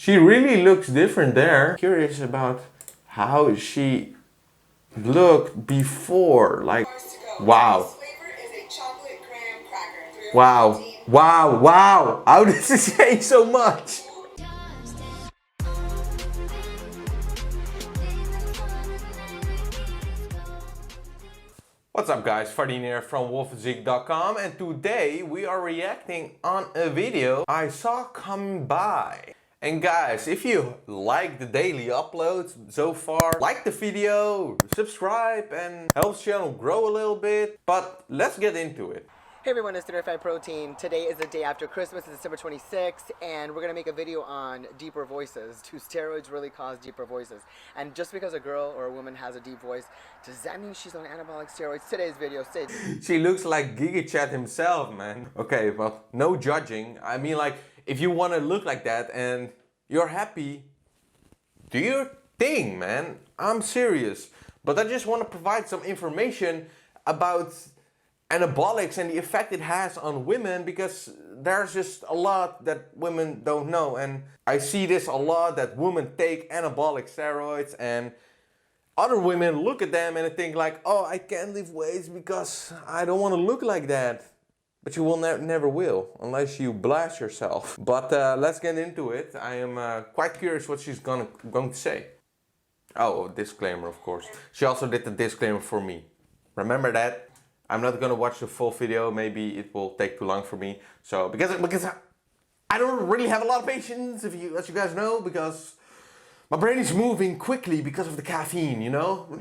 She really looks different there. Curious about how she looked before. Like, wow. Wow. Wow. Wow. How does this change so much? What's up guys, Fardine here from wolfziek.com, and today we are reacting on a video I saw come by. And guys, if you like the daily uploads so far, like the video, subscribe, and helps the channel grow a little bit. But let's get into it. Hey everyone, it's Steroids Protein. Today is the day after Christmas, it's December 26th, and we're going to make a video on deeper voices. Do steroids really cause deeper voices? And just because a girl or a woman has a deep voice, does that mean she's on anabolic steroids? Today's video, stay tuned. She looks like GigaChat himself, man. Okay, well, no judging. I mean, like, if you want to look like that and you're happy, do your thing, man. I'm serious. But I just want to provide some information about anabolics and the effect it has on women, because there's just a lot that women don't know. And I see this a lot, that women take anabolic steroids and other women look at them and they think like, oh, I can't lift weights because I don't want to look like that. But you will never will, unless you blast yourself. But let's get into it. I am quite curious what she's going to say. Oh, disclaimer, of course. She also did the disclaimer for me. Remember that? I'm not gonna watch the full video. Maybe it will take too long for me. So because I don't really have a lot of patience, as you guys know, because my brain is moving quickly because of the caffeine, you know.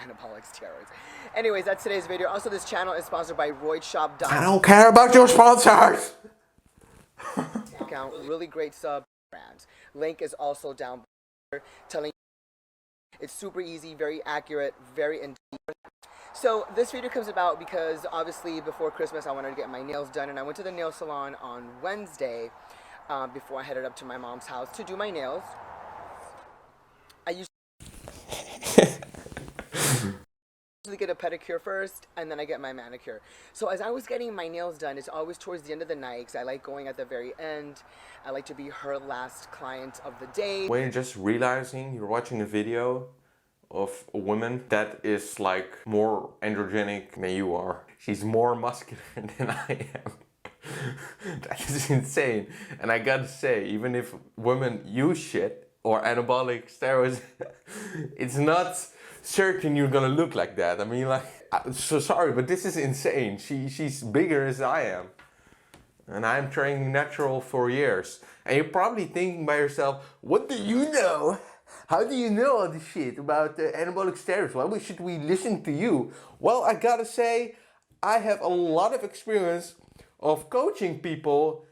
Anabolic steroids. Anyways, that's today's video. Also, this channel is sponsored by RoidShop.com. I don't care about your sponsors. Account, really great sub brands. Link is also down below, telling you it's super easy, very accurate, very in depth. So this video comes about because obviously before Christmas I wanted to get my nails done, and I went to the nail salon on Wednesday before I headed up to my mom's house to do my nails. I usually get a pedicure first and then I get my manicure. So as I was getting my nails done, it's always towards the end of the night because I like going at the very end. I like to be her last client of the day. When you're just realizing you're watching a video of a woman that is like more androgenic than you are. She's more muscular than I am. That is insane. And I gotta say, even if women use shit or anabolic steroids, it's not certain you're gonna look like that. I mean, like, I'm so sorry, but this is insane. She's bigger as I am. And I'm training natural for years. And you're probably thinking by yourself, what do you know? How do you know all this shit about anabolic steroids? Why should we listen to you? Well, I gotta say, I have a lot of experience of coaching people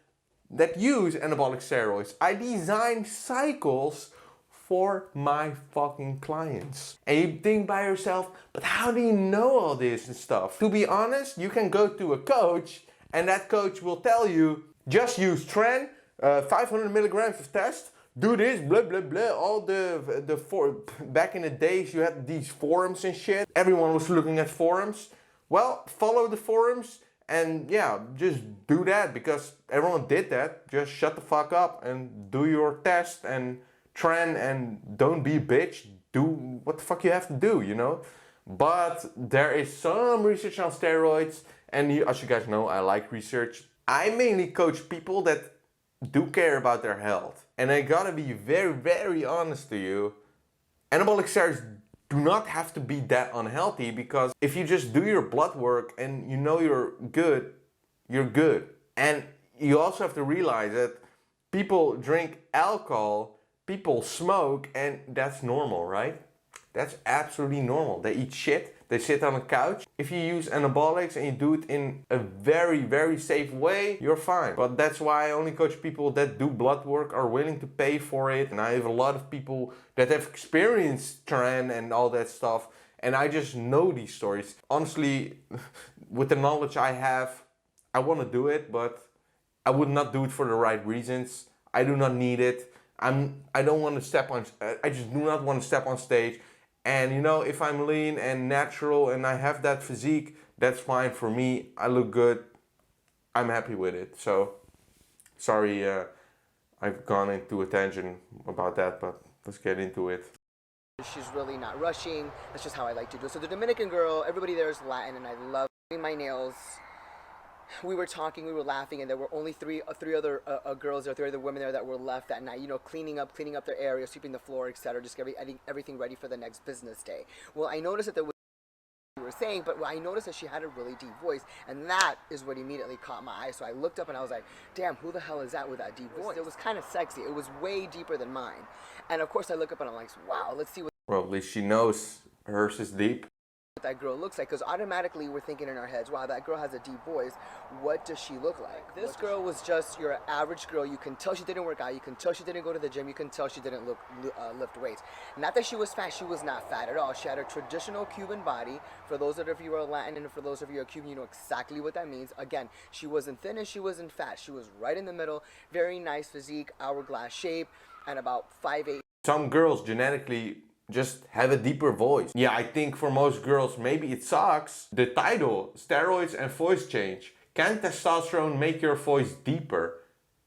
that use anabolic steroids. I design cycles for my fucking clients. And you think by yourself, but how do you know all this and stuff? To be honest, you can go to a coach and that coach will tell you, just use Tren, 500 milligrams of test, do this, blah, blah, blah. All back in the days you had these forums and shit. Everyone was looking at forums. Well, follow the forums and yeah, just do that because everyone did that. Just shut the fuck up and do your test and Tren and don't be a bitch. Do what the fuck you have to do, you know? But there is some research on steroids, and as you guys know, I like research. I mainly coach people that do care about their health. And I gotta be very, very honest to you. Anabolic steroids do not have to be that unhealthy, because if you just do your blood work and you know you're good, you're good. And you also have to realize that people drink alcohol, people smoke, and that's normal, right? That's absolutely normal. They eat shit, they sit on a couch. If you use anabolics and you do it in a very, very safe way, you're fine. But that's why I only coach people that do blood work, are willing to pay for it. And I have a lot of people that have experienced Tren and all that stuff. And I just know these stories. Honestly, with the knowledge I have, I want to do it, but I would not do it for the right reasons. I do not need it. I don't want to step on, I just do not want to step on stage. And you know, if I'm lean and natural and I have that physique, that's fine for me. I look good. I'm happy with it. So, sorry, I've gone into a tangent about that, but let's get into it. She's really not rushing. That's just how I like to do it. So the Dominican girl, everybody there is Latin, and I love doing my nails. We were talking, we were laughing, and there were only three other girls or 3 other women there that were left that night. You know, cleaning up their area, sweeping the floor, etc. Just getting everything ready for the next business day. Well, I noticed that there was you were saying, but I noticed that she had a really deep voice, and that is what immediately caught my eye. So I looked up and I was like, damn, who the hell is that with that deep voice? It was kind of sexy. It was way deeper than mine. And of course I look up and I'm like, wow, let's see what Well, at least she knows hers is deep. that girl looks like, because automatically we're thinking in our heads, wow, that girl has a deep voice. What does she look like? This girl was just your average girl. You can tell she didn't work out. You can tell she didn't go to the gym. You can tell she didn't lift weights. Not that she was fat. She was not fat at all. She had a traditional Cuban body. For those of you who are Latin and for those of you who are Cuban, you know exactly what that means. Again, she wasn't thin and she wasn't fat. She was right in the middle. Very nice physique, hourglass shape, and about 5'8". Some girls genetically just have a deeper voice. Yeah, I think for most girls, maybe it sucks. The title, Steroids and Voice Change. Can testosterone make your voice deeper?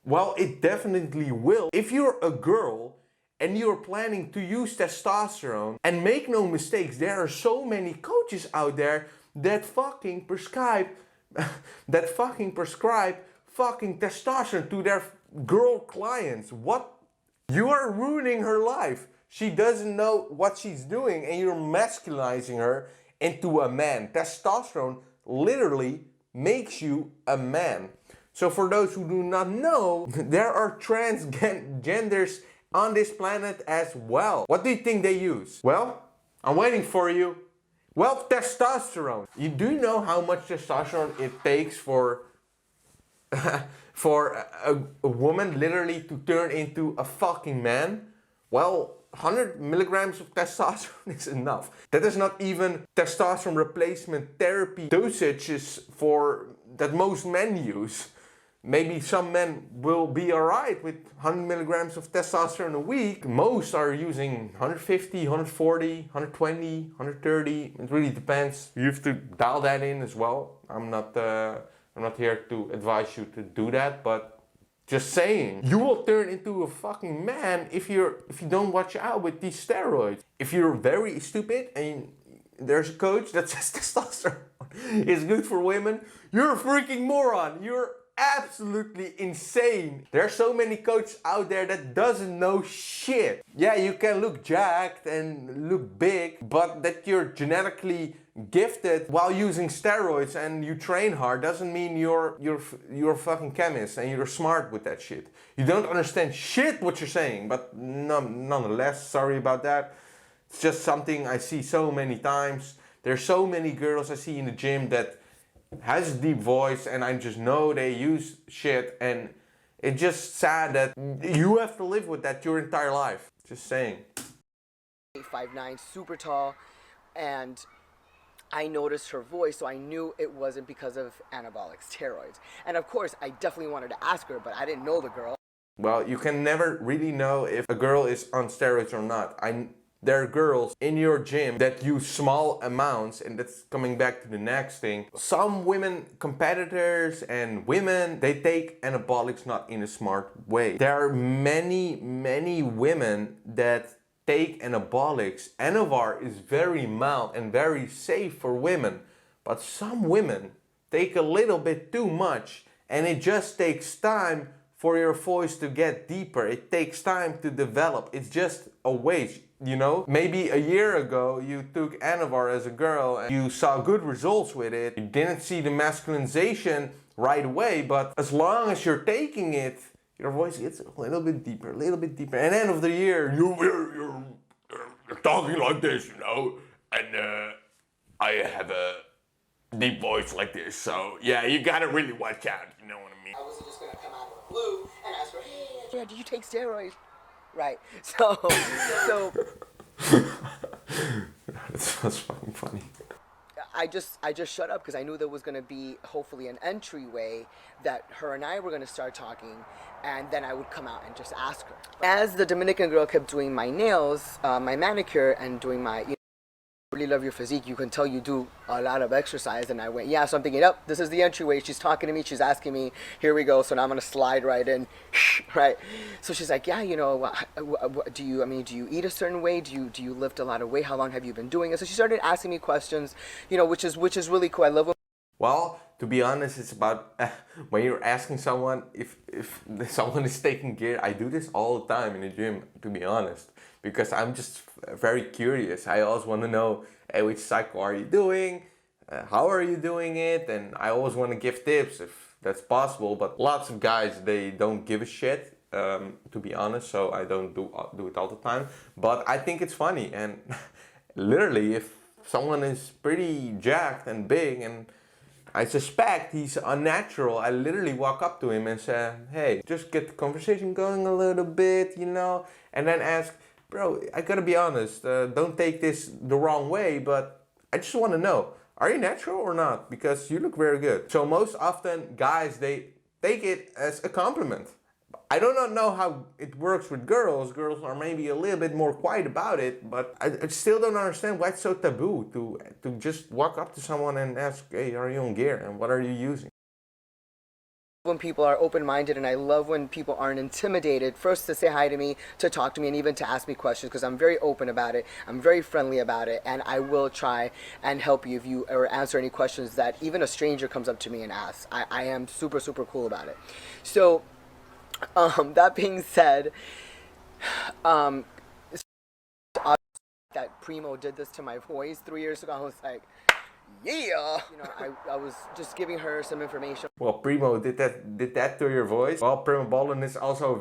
Well, it definitely will. If you're a girl and you're planning to use testosterone, and make no mistakes, there are so many coaches out there that fucking prescribe fucking testosterone to their girl clients. What? You are ruining her life. She doesn't know what she's doing and you're masculinizing her into a man. Testosterone literally makes you a man. So for those who do not know, there are transgenders on this planet as well. What do you think they use? Well, I'm waiting for you. Well, testosterone. You do know how much testosterone it takes for a woman literally to turn into a fucking man? Well, 100 milligrams of testosterone is enough. That is not even testosterone replacement therapy dosages that most men use. Maybe some men will be alright with 100 milligrams of testosterone a week. Most are using 150, 140, 120, 130. It really depends. You have to dial that in as well. I'm not here to advise you to do that, but just saying, you will turn into a fucking man if you don't watch out with these steroids. If you're very stupid and there's a coach that says testosterone is good for women, you're a freaking moron. You're absolutely insane. There are so many coaches out there that doesn't know shit. Yeah, you can look jacked and look big, but that you're genetically gifted while using steroids and you train hard doesn't mean you're a fucking chemist and you're smart with that shit. You don't understand shit what you're saying, but nonetheless, sorry about that. It's just something I see so many times. There's so many girls I see in the gym that has a deep voice and I just know they use shit, and it's just sad that you have to live with that your entire life. Just saying. 5'9", super tall, and I noticed her voice, so I knew it wasn't because of anabolic steroids. And of course, I definitely wanted to ask her, but I didn't know the girl. Well, you can never really know if a girl is on steroids or not. There are girls in your gym that use small amounts, and that's coming back to the next thing. Some women, competitors and women, they take anabolics not in a smart way. There are many women that take anabolics. Anavar is very mild and very safe for women, but some women take a little bit too much, and it just takes time for your voice to get deeper. It takes time to develop. It's just a waste. You know, maybe a year ago you took Anavar as a girl and you saw good results with it. You didn't see the masculinization right away, but as long as you're taking it, your voice gets a little bit deeper, a little bit deeper. And end of the year, you're talking like this, you know, and I have a deep voice like this. So yeah, you gotta really watch out. You know what I mean? I wasn't just gonna come out of the blue and ask her, hey, did you take steroids? Right. So that's fucking funny. I just shut up because I knew there was going to be hopefully an entryway that her and I were going to start talking, and then I would come out and just ask her. As the Dominican girl kept doing my nails, my manicure, and doing my really love your physique. You can tell you do a lot of exercise. And I went, yeah. So I'm thinking, oh, this is the entryway. She's talking to me. She's asking me, here we go. So now I'm going to slide right in, right? So she's like, yeah, you know, do you eat a certain way? Do you lift a lot of weight? How long have you been doing it? So she started asking me questions, you know, which is really cool. I love when Well, to be honest, it's about when you're asking someone if someone is taking gear. I do this all the time in the gym, to be honest, because I'm just very curious. I always want to know, hey, which cycle are you doing? How are you doing it? And I always want to give tips if that's possible. But lots of guys, they don't give a shit, to be honest. So I don't do it all the time. But I think it's funny, and literally, if someone is pretty jacked and big and I suspect he's unnatural, I literally walk up to him and say, hey, just get the conversation going a little bit, you know, and then ask, bro, I gotta be honest, don't take this the wrong way, but I just want to know, are you natural or not? Because you look very good. So most often guys, they take it as a compliment. I do not know how it works with girls. Girls are maybe a little bit more quiet about it, but I still don't understand why it's so taboo to just walk up to someone and ask, hey, are you on gear and what are you using? when people are open-minded, and I love when people aren't intimidated, first to say hi to me, to talk to me, and even to ask me questions, because I'm very open about it, I'm very friendly about it, and I will try and help you if you or answer any questions that even a stranger comes up to me and asks. I am super, super cool about it. So that being said, that Primo did this to my voice 3 years ago, I was like, yeah, you know, I was just giving her some information. Well, Primo did that to your voice. Well, Primobolan is also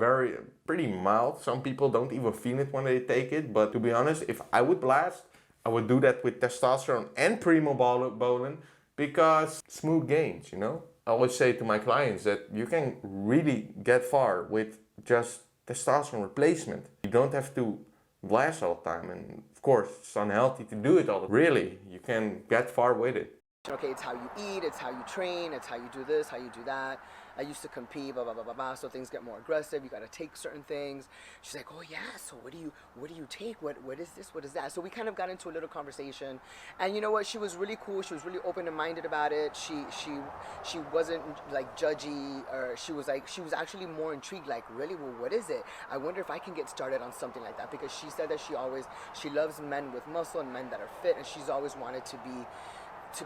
pretty mild. Some people don't even feel it when they take it. But to be honest, if I would blast, I would do that with testosterone and Primobolan, because smooth gains, you know. I always say to my clients that you can really get far with just testosterone replacement. You don't have to blast all the time, and of course it's unhealthy to do it all the time. Really, you can get far with it. Okay, it's how you eat, it's how you train, it's how you do this, how you do that. I used to compete, blah, blah, blah, blah, blah, so things get more aggressive, you gotta take certain things. She's like, oh yeah, so what do you take? What is this, what is that? So we kind of got into a little conversation, and you know what, she was really cool, she was really open and minded about it. She wasn't like judgy, or she was actually more intrigued, like, really, well, what is it? I wonder if I can get started on something like that, because she said that she loves men with muscle and men that are fit, and she's always wanted to be.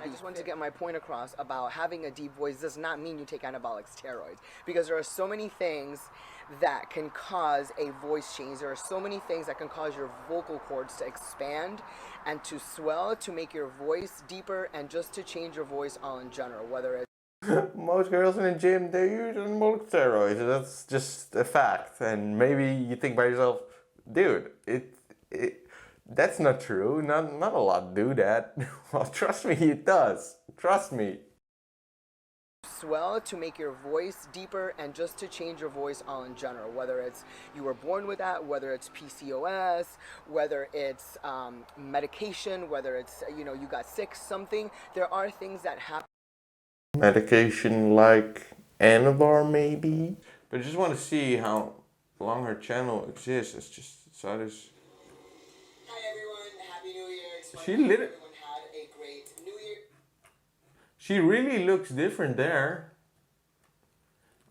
I just wanted to get my point across about having a deep voice does not mean you take anabolic steroids, because there are so many things that can cause a voice change. There are so many things that can cause your vocal cords to expand and to swell, to make your voice deeper, and just to change your voice all in general, whether it's most girls in the gym, they use anabolic steroids. That's just a fact. And maybe you think by yourself, dude, that's not true. Not a lot do that. Well, trust me, it does. Trust me. Swell, to make your voice deeper, and just to change your voice all in general, whether it's you were born with that, whether it's PCOS, whether it's medication, whether it's, you know, you got sick, something. There are things that happen. Medication like Anavar maybe? But I just want to see how long her channel exists. It's just, so this. Hi everyone, Happy New Year. She everyone had a great New Year. She really looks different there.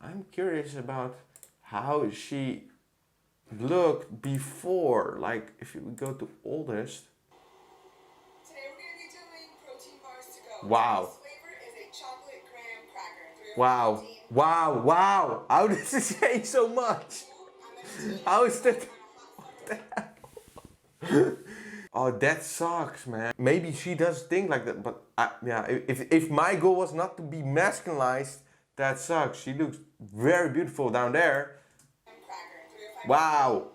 I'm curious about how she looked before. Like, if you would go to oldest. Today we're going to be doing protein bars to go. Wow. This flavor is a chocolate graham cracker. Wow. Wow. Wow. How does it change so much? How is that? What the hell? Oh, that sucks, man. Maybe she does think like that, but yeah, if my goal was not to be masculinized, that sucks. She looks very beautiful down there. Wow.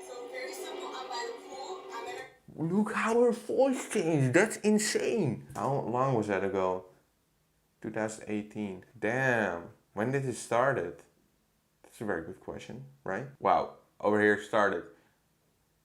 So very simple. I'm by the pool. Look how her voice changed. That's insane. How long was that ago? 2018. Damn. When did it started? That's a very good question, right? Wow. Over here started.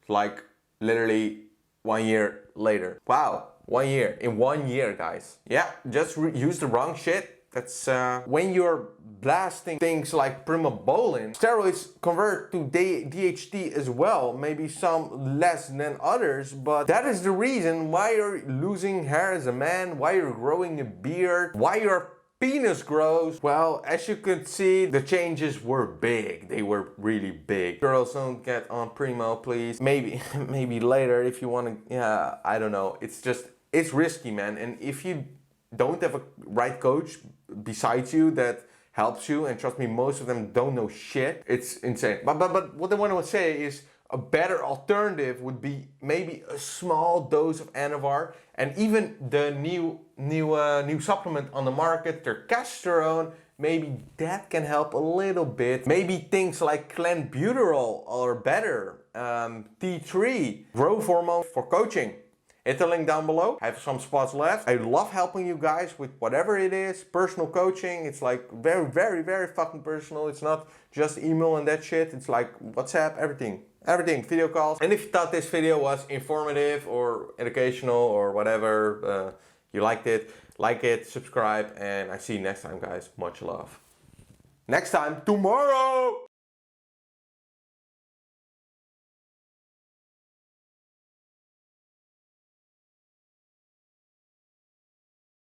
Like literally 1 year later. Wow, 1 year. In 1 year, guys. Yeah, just use the wrong shit That's when you're blasting things like Primobolan. Steroids convert to DHT as well, maybe some less than others, but that is the reason why you're losing hair as a man, why you're growing a beard, why your penis grows. Well, as you could see, the changes were big. They were really big. Girls, don't get on Primo, please. Maybe maybe later if you want to. Yeah, I don't know. It's risky, man. And if you don't have a right coach besides you that helps you, and trust me, most of them don't know shit, it's insane. But what I want to say is a better alternative would be maybe a small dose of Anavar, and even the new supplement on the market, testosterone. Maybe that can help a little bit. Maybe things like clenbuterol are better. T3, growth hormone for coaching. Hit the link down below. I have some spots left. I love helping you guys with whatever it is. Personal coaching. It's like very, very, very fucking personal. It's not just email and that shit. It's like WhatsApp, everything. Everything, video calls. And if you thought this video was informative or educational or whatever, you liked it, like it, subscribe, and I see you next time, guys. Much love. Next time, tomorrow!